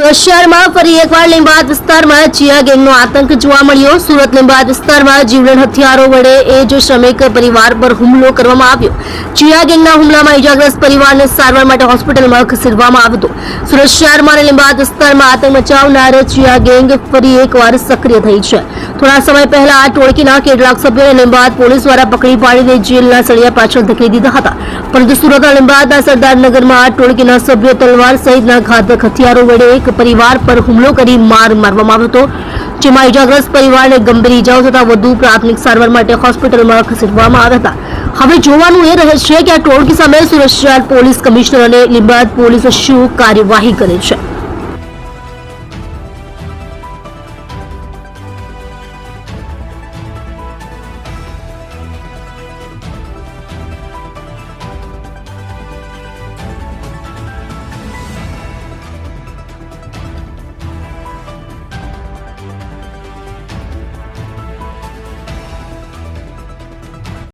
સુરત શહેરમાં ફરી એકવાર લીંબાદ વિસ્તારમાં ચિયા ગેંગનો આતંક જોવા મળ્યો। સુરત લીંબાદ વિસ્તારમાં જીવલેણ હથિયારો વડે એ જ શ્રમિક પરિવાર પર હુમલો કરવામાં આવ્યો। ચિયા ગેંગના હુમલામાં ઇજાગ્રસ્ત પરિવારને સારવાર માટે હોસ્પિટલમાં ખસેડવામાં આવ્યો હતો। સુરત શહેરમાં અને લીંબાદ વિસ્તારમાં આતંક મચાવનાર ચિયા ગેંગ ફરી એકવાર સક્રિય થઈ છે। થોડા સમય પહેલા આ ટોળકીના કેટલાક સભ્યોને લીંબાદ પોલીસ દ્વારા પકડી પાડીને જેલના સળિયા પાછળ ધકેલી દીધા હતા, પરંતુ સુરતના લીંબાદના સરદારનગરમાં આ ટોળકીના સભ્યો તલવાર સહિતના ઘાતક હથિયારો વડે એક પરિવાર પર હુમલો કરી માર મારવામાં આવ્યો હતો, જેમાં ઇજાગ્રસ્ત પરિવારને ગંભીર ઇજાઓ થતા વધુ પ્રાથમિક સારવાર માટે હોસ્પિટલમાં ખસેડવામાં આવ્યા હતા। હવે જોવાનું એ રહે છે કે આ ટોળકી સામે સુરત શહેર પોલીસ કમિશનર અને લીંબાદ પોલીસ શું કાર્યવાહી કરે છે।